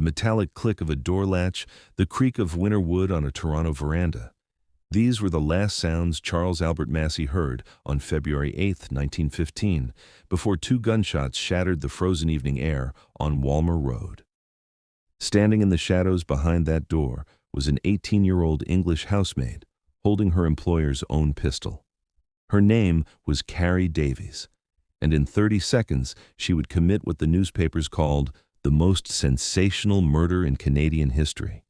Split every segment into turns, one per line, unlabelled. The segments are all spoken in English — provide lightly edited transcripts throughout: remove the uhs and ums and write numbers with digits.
the metallic click of a door latch, the creak of winter wood on a Toronto veranda. These were the last sounds Charles Albert Massey heard on February 8, 1915, before two gunshots shattered the frozen evening air on Walmer Road. Standing in the shadows behind that door was an 18-year-old English housemaid, holding her employer's own pistol. Her name was Carrie Davies, and in 30 seconds she would commit what the newspapers called the most sensational murder in Canadian history.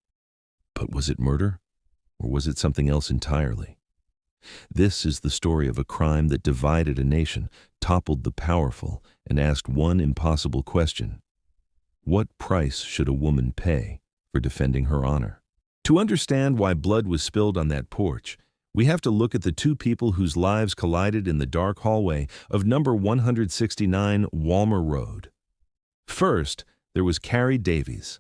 But was it murder? Or was it something else entirely? This is the story of a crime that divided a nation, toppled the powerful, and asked one impossible question. What price should a woman pay for defending her honor? To understand why blood was spilled on that porch, we have to look at the two people whose lives collided in the dark hallway of number 169 Walmer Road. First, there was Carrie Davies.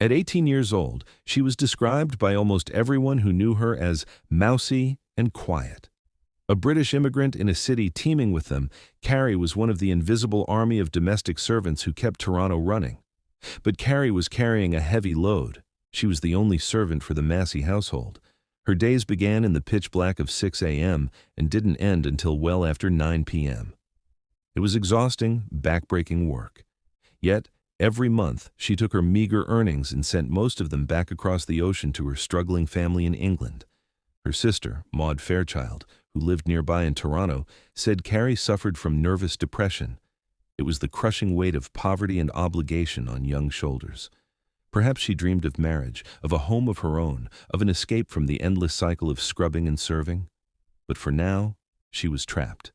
At 18 years old, she was described by almost everyone who knew her as mousy and quiet. A British immigrant in a city teeming with them, Carrie was one of the invisible army of domestic servants who kept Toronto running. But Carrie was carrying a heavy load. She was the only servant for the Massey household. Her days began in the pitch black of 6 a.m. and didn't end until well after 9 p.m. It was exhausting, backbreaking work. Yet, every month, she took her meager earnings and sent most of them back across the ocean to her struggling family in England. Her sister, Maud Fairchild, who lived nearby in Toronto, said Carrie suffered from nervous depression. It was the crushing weight of poverty and obligation on young shoulders. Perhaps she dreamed of marriage, of a home of her own, of an escape from the endless cycle of scrubbing and serving. But for now, she was trapped.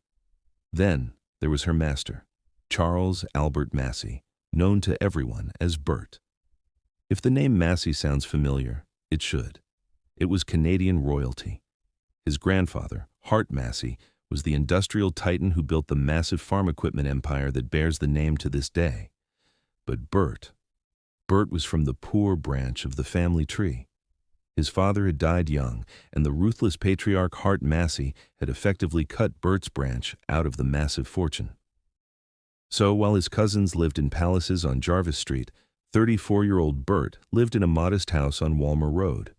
Then there was her master, Charles Albert Massey, known to everyone as Bert. If the name Massey sounds familiar, it should. It was Canadian royalty. His grandfather, Hart Massey, was the industrial titan who built the massive farm equipment empire that bears the name to this day. But Bert was from the poor branch of the family tree. His father had died young, and the ruthless patriarch Hart Massey had effectively cut Bert's branch out of the massive fortune. So while his cousins lived in palaces on Jarvis Street, 34-year-old Bert lived in a modest house on Walmer Road.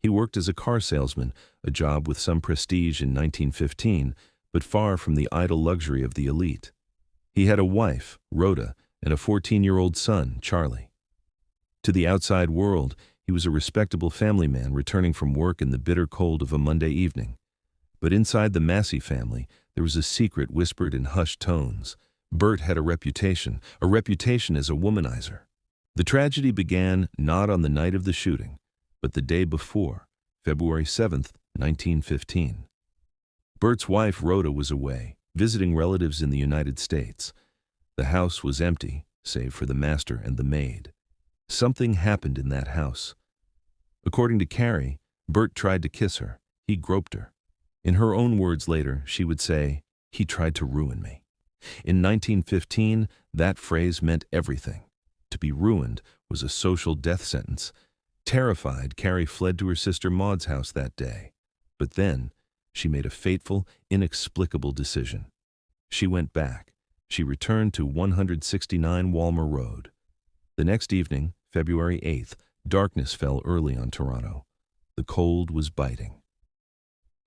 He worked as a car salesman, a job with some prestige in 1915, but far from the idle luxury of the elite. He had a wife, Rhoda, and a 14-year-old son, Charlie. To the outside world, he was a respectable family man returning from work in the bitter cold of a Monday evening. But inside the Massey family, there was a secret whispered in hushed tones. Bert had a reputation as a womanizer. The tragedy began not on the night of the shooting, but the day before, February 7th, 1915. Bert's wife, Rhoda, was away, visiting relatives in the United States. The house was empty, save for the master and the maid. Something happened in that house. According to Carrie, Bert tried to kiss her. He groped her. In her own words later, she would say, "He tried to ruin me." In 1915, that phrase meant everything. To be ruined was a social death sentence. Terrified, Carrie fled to her sister Maud's house that day. But then, she made a fateful, inexplicable decision. She went back. She returned to 169 Walmer Road. The next evening, February 8th, darkness fell early on Toronto. The cold was biting.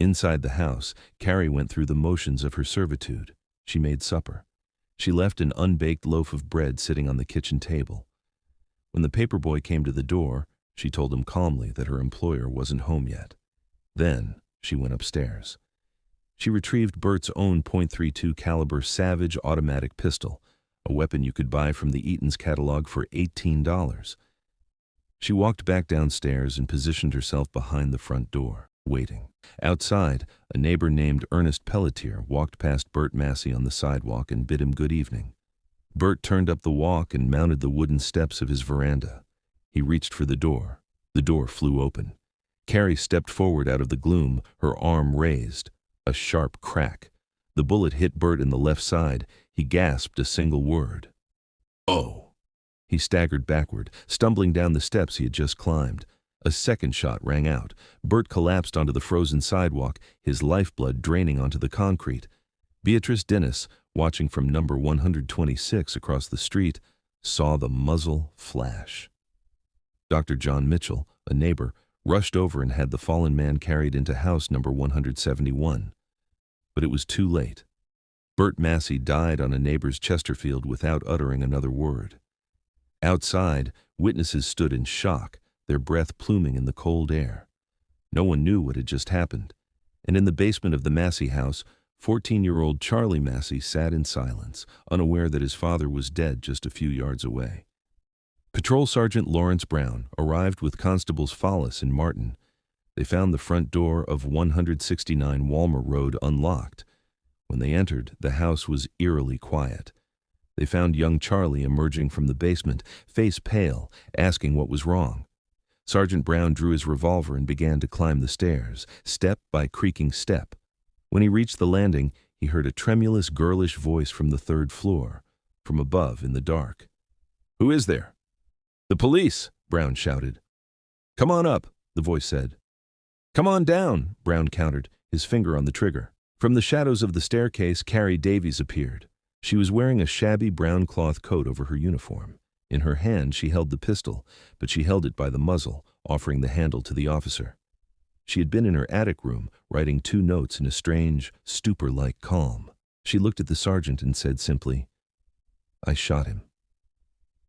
Inside the house, Carrie went through the motions of her servitude. She made supper. She left an unbaked loaf of bread sitting on the kitchen table. When the paperboy came to the door, she told him calmly that her employer wasn't home yet. Then she went upstairs. She retrieved Bert's own .32 caliber Savage automatic pistol, a weapon you could buy from the Eaton's catalog for $18. She walked back downstairs and positioned herself behind the front door, waiting. Outside, a neighbor named Ernest Pelletier walked past Bert Massey on the sidewalk and bid him good evening. Bert turned up the walk and mounted the wooden steps of his veranda. He reached for the door. The door flew open. Carrie stepped forward out of the gloom, her arm raised. A sharp crack. The bullet hit Bert in the left side. He gasped a single word. "Oh!" He staggered backward, stumbling down the steps he had just climbed. A second shot rang out. Bert collapsed onto the frozen sidewalk, his lifeblood draining onto the concrete. Beatrice Dennis, watching from number 126 across the street, saw the muzzle flash. Dr. John Mitchell, a neighbor, rushed over and had the fallen man carried into house number 171. But it was too late. Albert Massey died on a neighbor's Chesterfield without uttering another word. Outside, witnesses stood in shock, their breath pluming in the cold air. No one knew what had just happened, and in the basement of the Massey house, 14-year-old Charlie Massey sat in silence, unaware that his father was dead just a few yards away. Patrol Sergeant Lawrence Brown arrived with Constables Follis and Martin. They found the front door of 169 Walmer Road unlocked. When they entered, the house was eerily quiet. They found young Charlie emerging from the basement, face pale, asking what was wrong. Sergeant Brown drew his revolver and began to climb the stairs, step by creaking step. When he reached the landing, he heard a tremulous, girlish voice from the third floor, from above in the dark. "Who is there?" "The police," Brown shouted. "Come on up," the voice said. "Come on down," Brown countered, his finger on the trigger. From the shadows of the staircase, Carrie Davies appeared. She was wearing a shabby brown cloth coat over her uniform. In her hand she held the pistol, but she held it by the muzzle, offering the handle to the officer. She had been in her attic room, writing 2 notes in a strange, stupor-like calm. She looked at the sergeant and said simply, "I shot him."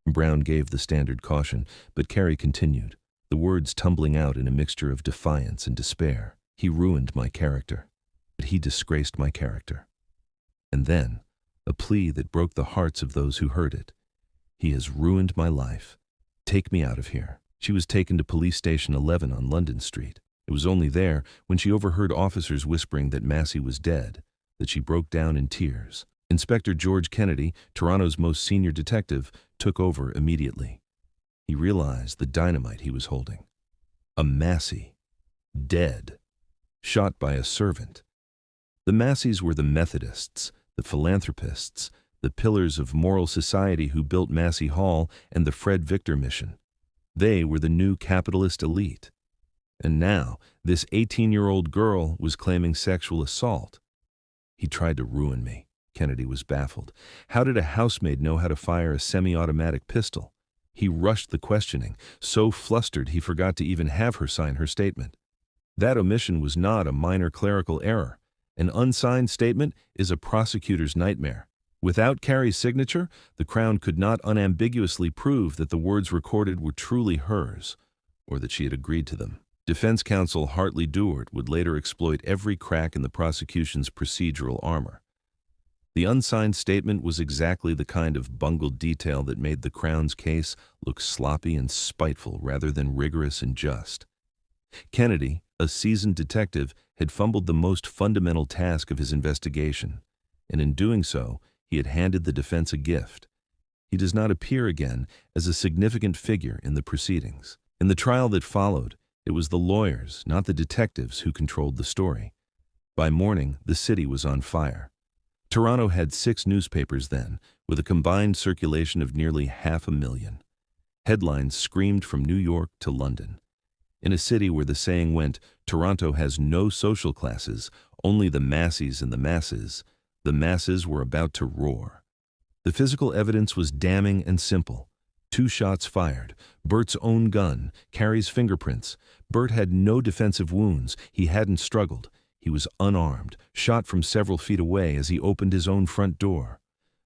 Brown gave the standard caution, but Carrie continued, the words tumbling out in a mixture of defiance and despair. "He ruined my character. But he disgraced my character." And then, a plea that broke the hearts of those who heard it. "He has ruined my life. Take me out of here." She was taken to Police Station 11 on London Street. It was only there, when she overheard officers whispering that Massey was dead, that she broke down in tears. Inspector George Kennedy, Toronto's most senior detective, took over immediately. He realized the dynamite he was holding. A Massey. Dead. Shot by a servant. The Masseys were the Methodists, the philanthropists, the pillars of moral society who built Massey Hall and the Fred Victor mission. They were the new capitalist elite. And now, this 18-year-old girl was claiming sexual assault. "He tried to ruin me." Kennedy was baffled. How did a housemaid know how to fire a semi-automatic pistol? He rushed the questioning, so flustered he forgot to even have her sign her statement. That omission was not a minor clerical error. An unsigned statement is a prosecutor's nightmare. Without Carrie's signature, the Crown could not unambiguously prove that the words recorded were truly hers, or that she had agreed to them. Defense counsel Hartley Dewart would later exploit every crack in the prosecution's procedural armor. The unsigned statement was exactly the kind of bungled detail that made the Crown's case look sloppy and spiteful rather than rigorous and just. Kennedy, a seasoned detective, had fumbled the most fundamental task of his investigation, and in doing so, he had handed the defense a gift. He does not appear again as a significant figure in the proceedings. In the trial that followed, it was the lawyers, not the detectives, who controlled the story. By morning, the city was on fire. Toronto had 6 newspapers then, with a combined circulation of nearly 500,000. Headlines screamed from New York to London. In a city where the saying went, "Toronto has no social classes, only the Masseys and the masses were about to roar. The physical evidence was damning and simple. 2 shots fired, Bert's own gun, Carrie's fingerprints. Bert had no defensive wounds, he hadn't struggled. He was unarmed, shot from several feet away as he opened his own front door.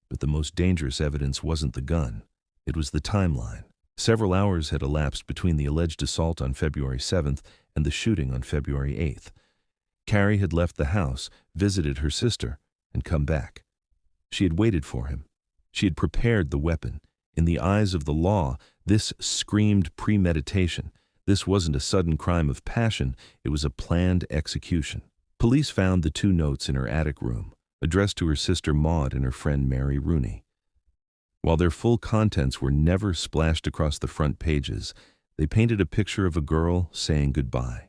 But the most dangerous evidence wasn't the gun. It was the timeline. Several hours had elapsed between the alleged assault on February 7th and the shooting on February 8th. Carrie had left the house, visited her sister, and come back. She had waited for him. She had prepared the weapon. In the eyes of the law, this screamed premeditation. This wasn't a sudden crime of passion, it was a planned execution. Police found the 2 notes in her attic room, addressed to her sister Maud and her friend Mary Rooney. While their full contents were never splashed across the front pages, they painted a picture of a girl saying goodbye.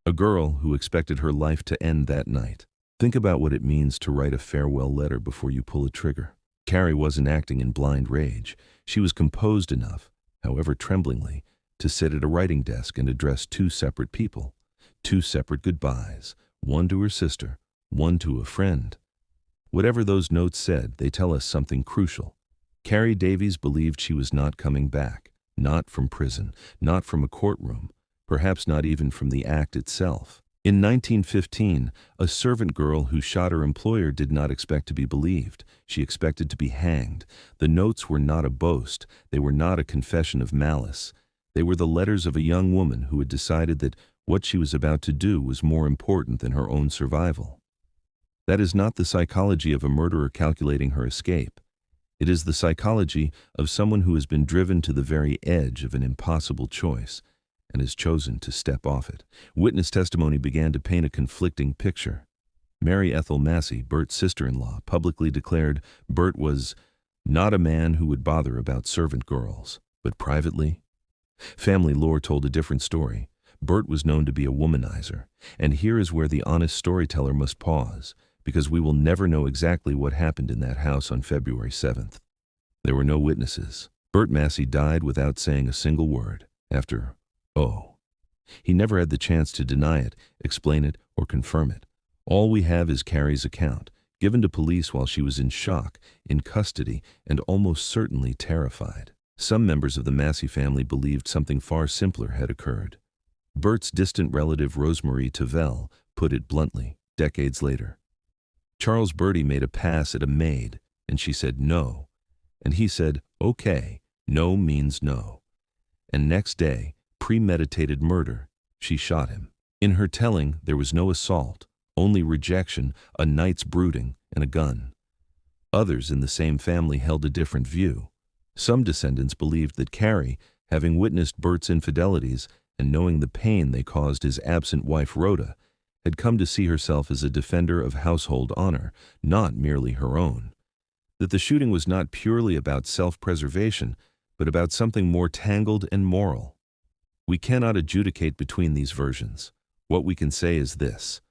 A girl who expected her life to end that night. Think about what it means to write a farewell letter before you pull a trigger. Carrie wasn't acting in blind rage. She was composed enough, however tremblingly, to sit at a writing desk and address 2 separate people. 2 separate goodbyes, one to her sister, one to a friend. Whatever those notes said, they tell us something crucial. Carrie Davies believed she was not coming back. not from prison, not from a courtroom, perhaps not even from the act itself. In 1915, a servant girl who shot her employer did not expect to be believed. She expected to be hanged. The notes were not a boast. They were not a confession of malice. They were the letters of a young woman who had decided that what she was about to do was more important than her own survival. That is not the psychology of a murderer calculating her escape. It is the psychology of someone who has been driven to the very edge of an impossible choice and has chosen to step off it. Witness testimony began to paint a conflicting picture. Mary Ethel Massey, Bert's sister-in-law, publicly declared Bert was not a man who would bother about servant girls, but privately. Family lore told a different story. Bert was known to be a womanizer, and here is where the honest storyteller must pause, because we will never know exactly what happened in that house on February 7th. There were no witnesses. Bert Massey died without saying a single word. He never had the chance to deny it, explain it, or confirm it. All we have is Carrie's account, given to police while she was in shock, in custody, and almost certainly terrified. Some members of the Massey family believed something far simpler had occurred. Bert's distant relative Rosemarie Tavel put it bluntly, decades later. Charles Bertie made a pass at a maid, and she said no. And he said, okay, no means no. And next day, premeditated murder, she shot him. In her telling, there was no assault, only rejection, a night's brooding, and a gun. Others in the same family held a different view. Some descendants believed that Carrie, having witnessed Bert's infidelities and knowing the pain they caused his absent wife Rhoda, had come to see herself as a defender of household honor, not merely her own. That the shooting was not purely about self-preservation, but about something more tangled and moral. We cannot adjudicate between these versions. What we can say is this: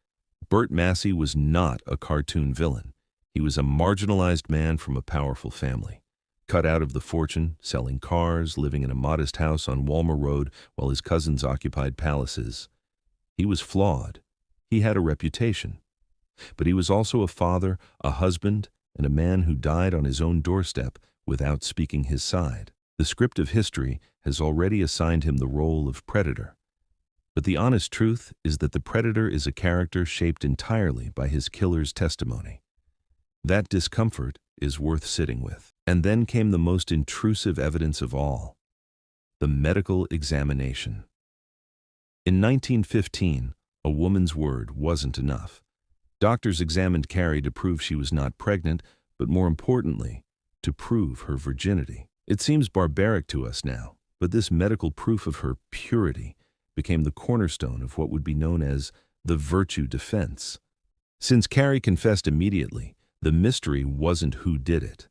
Bert Massey was not a cartoon villain. He was a marginalized man from a powerful family, cut out of the fortune, selling cars, living in a modest house on Walmer Road while his cousins occupied palaces. He was flawed. He had a reputation. But he was also a father, a husband, and a man who died on his own doorstep without speaking his side. The script of history has already assigned him the role of predator. But the honest truth is that the predator is a character shaped entirely by his killer's testimony. That discomfort is worth sitting with. And then came the most intrusive evidence of all: the medical examination. In 1915, a woman's word wasn't enough. Doctors examined Carrie to prove she was not pregnant, but more importantly, to prove her virginity. It seems barbaric to us now, but this medical proof of her purity became the cornerstone of what would be known as the virtue defense. Since Carrie confessed immediately, the mystery wasn't who did it,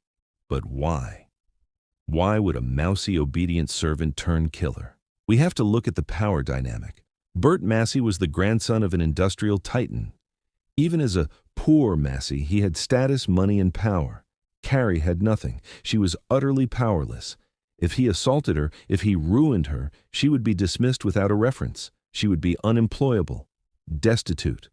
but why. Why would a mousy, obedient servant turn killer? We have to look at the power dynamic. Bert Massey was the grandson of an industrial titan. Even as a poor Massey, he had status, money, and power. Carrie had nothing. She was utterly powerless. If he assaulted her, if he ruined her, she would be dismissed without a reference. She would be unemployable, destitute.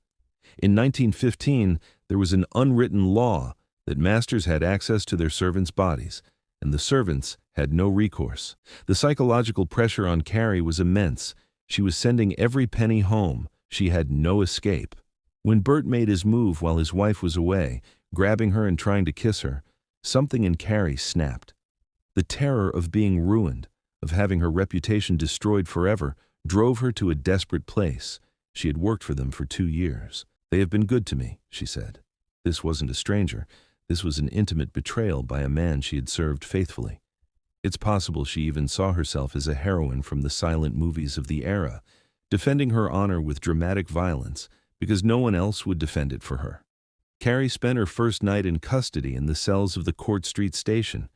In 1915, there was an unwritten law that masters had access to their servants' bodies, and the servants had no recourse. The psychological pressure on Carrie was immense. She was sending every penny home. She had no escape. When Bert made his move while his wife was away, grabbing her and trying to kiss her, something in Carrie snapped. The terror of being ruined, of having her reputation destroyed forever, drove her to a desperate place. She had worked for them for 2 years. "They have been good to me," she said. This wasn't a stranger. This was an intimate betrayal by a man she had served faithfully. It's possible she even saw herself as a heroine from the silent movies of the era, defending her honor with dramatic violence because no one else would defend it for her. Carrie spent her first night in custody in the cells of the Court Street station.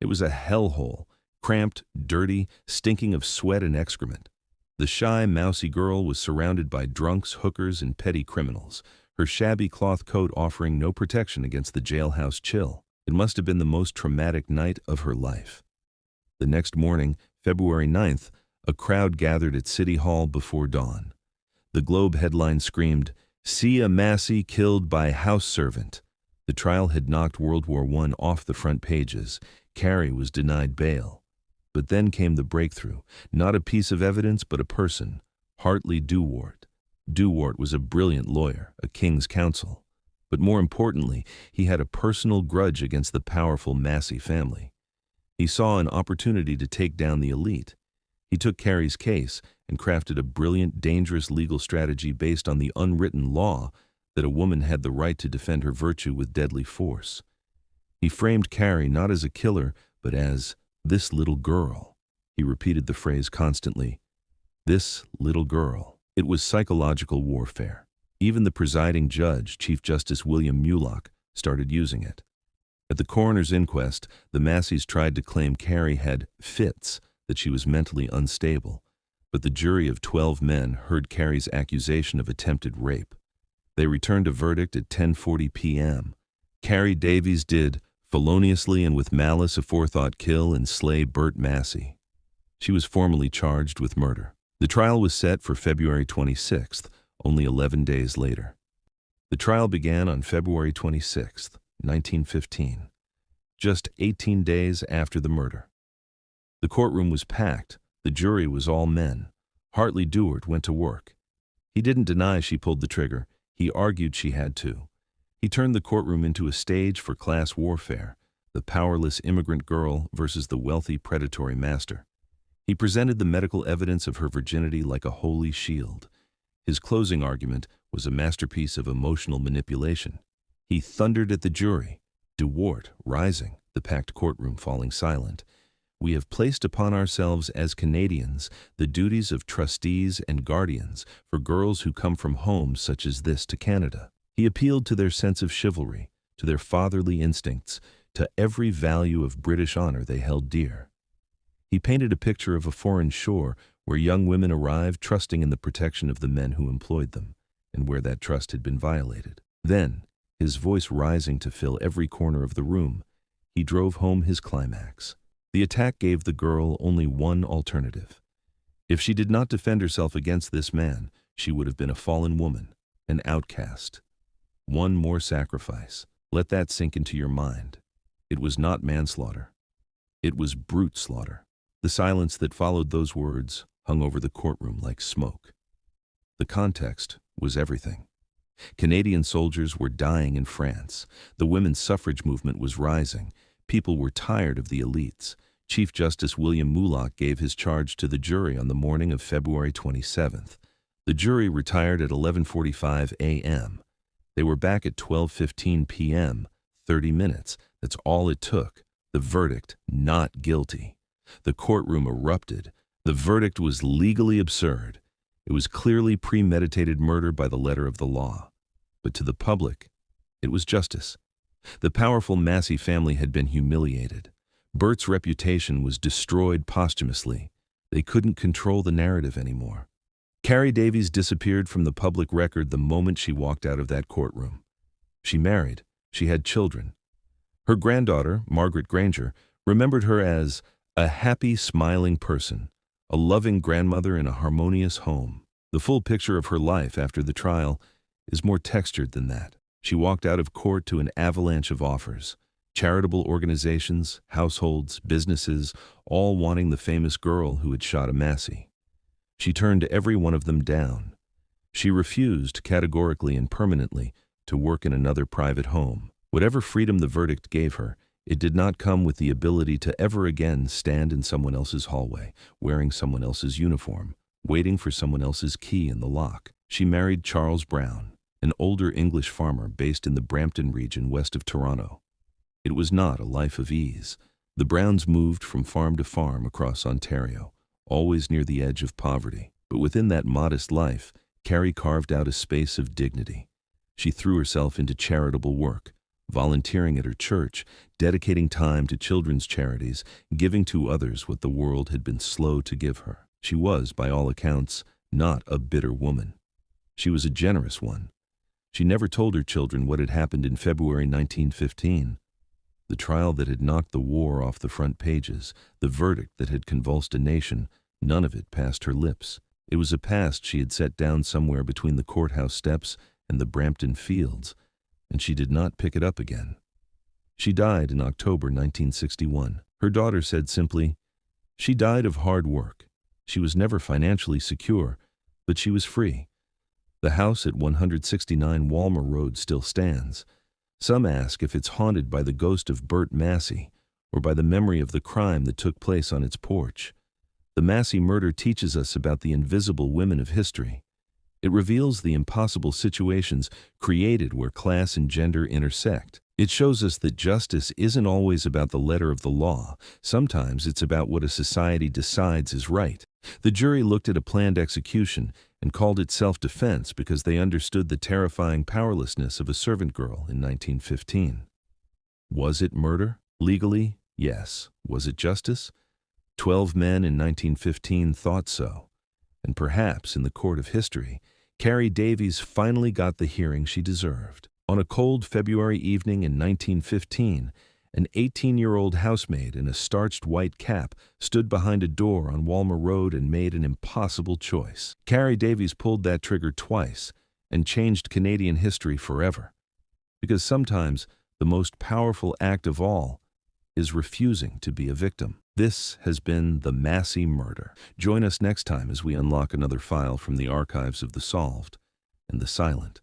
It was a hellhole, cramped, dirty, stinking of sweat and excrement. The shy, mousy girl was surrounded by drunks, hookers, and petty criminals, her shabby cloth coat offering no protection against the jailhouse chill. It must have been the most traumatic night of her life. The next morning, February 9th, a crowd gathered at City Hall before dawn. The Globe headline screamed, "See a Massey killed by house servant." The trial had knocked World War I off the front pages. Carrie was denied bail. But then came the breakthrough. Not a piece of evidence, but a person. Hartley Dewart. Dewart was a brilliant lawyer, a king's counsel. But more importantly, he had a personal grudge against the powerful Massey family. He saw an opportunity to take down the elite. He took Carrie's case and crafted a brilliant, dangerous legal strategy based on the unwritten law that a woman had the right to defend her virtue with deadly force. He framed Carrie not as a killer, but as this little girl. He repeated the phrase constantly, this little girl. It was psychological warfare. Even the presiding judge, Chief Justice William Mulock, started using it. At the coroner's inquest, the Masseys tried to claim Carrie had fits, that she was mentally unstable, but the jury of 12 men heard Carrie's accusation of attempted rape. They returned a verdict at 10:40 p.m. Carrie Davies did feloniously and with malice aforethought kill and slay Albert Massey. She was formally charged with murder. The trial was set for February 26th, only 11 days later. The trial began on February 26th, 1915, just 18 days after the murder. The courtroom was packed. The jury was all men. Hartley Dewart went to work. He didn't deny she pulled the trigger. He argued she had to. He turned the courtroom into a stage for class warfare, the powerless immigrant girl versus the wealthy predatory master. He presented the medical evidence of her virginity like a holy shield. His closing argument was a masterpiece of emotional manipulation. He thundered at the jury, Dewart rising, the packed courtroom falling silent. We have placed upon ourselves as Canadians the duties of trustees and guardians for girls who come from homes such as this to Canada. He appealed to their sense of chivalry, to their fatherly instincts, to every value of British honor they held dear. He painted a picture of a foreign shore where young women arrived trusting in the protection of the men who employed them, and where that trust had been violated. Then, his voice rising to fill every corner of the room, he drove home his climax. The attack gave the girl only one alternative. If she did not defend herself against this man, she would have been a fallen woman, an outcast. One more sacrifice. Let that sink into your mind. It was not manslaughter. It was brute slaughter. The silence that followed those words hung over the courtroom like smoke. The context was everything. Canadian soldiers were dying in France. The women's suffrage movement was rising. People were tired of the elites. Chief Justice William Mulock gave his charge to the jury on the morning of February 27th. The jury retired at 11:45 a.m. They were back at 12:15 p.m., 30 minutes. That's all it took. The verdict, not guilty. The courtroom erupted. The verdict was legally absurd. It was clearly premeditated murder by the letter of the law. But to the public, it was justice. The powerful Massey family had been humiliated. Bert's reputation was destroyed posthumously. They couldn't control the narrative anymore. Carrie Davies disappeared from the public record the moment she walked out of that courtroom. She married. She had children. Her granddaughter, Margaret Granger, remembered her as a happy, smiling person, a loving grandmother in a harmonious home. The full picture of her life after the trial is more textured than that. She walked out of court to an avalanche of offers. Charitable organizations, households, businesses, all wanting the famous girl who had shot a Massey. She turned every one of them down. She refused, categorically and permanently, to work in another private home. Whatever freedom the verdict gave her, it did not come with the ability to ever again stand in someone else's hallway, wearing someone else's uniform, waiting for someone else's key in the lock. She married Charles Brown, an older English farmer based in the Brampton region west of Toronto. It was not a life of ease. The Browns moved from farm to farm across Ontario, always near the edge of poverty. But within that modest life, Carrie carved out a space of dignity. She threw herself into charitable work, volunteering at her church, dedicating time to children's charities, giving to others what the world had been slow to give her. She was, by all accounts, not a bitter woman. She was a generous one. She never told her children what had happened in February 1915. The trial that had knocked the war off the front pages, the verdict that had convulsed a nation, none of it passed her lips. It was a past she had set down somewhere between the courthouse steps and the Brampton fields, and she did not pick it up again. She died in October 1961. Her daughter said simply, She died of hard work. She was never financially secure, but she was free. The house at 169 Walmer Road still stands. Some ask if it's haunted by the ghost of Albert Massey or by the memory of the crime that took place on its porch. The Massey murder teaches us about the invisible women of history. It reveals the impossible situations created where class and gender intersect. It shows us that justice isn't always about the letter of the law. Sometimes it's about what a society decides is right. The jury looked at a planned execution and called it self-defense because they understood the terrifying powerlessness of a servant girl in 1915. Was it murder? Legally, yes. Was it justice? 12 men in 1915 thought so. And perhaps in the court of history, Carrie Davies finally got the hearing she deserved. On a cold February evening in 1915, an 18-year-old housemaid in a starched white cap stood behind a door on Walmer Road and made an impossible choice. Carrie Davies pulled that trigger twice and changed Canadian history forever. Because sometimes the most powerful act of all is refusing to be a victim. This has been the Massey murder. Join us next time as we unlock another file from the archives of the solved and the silent.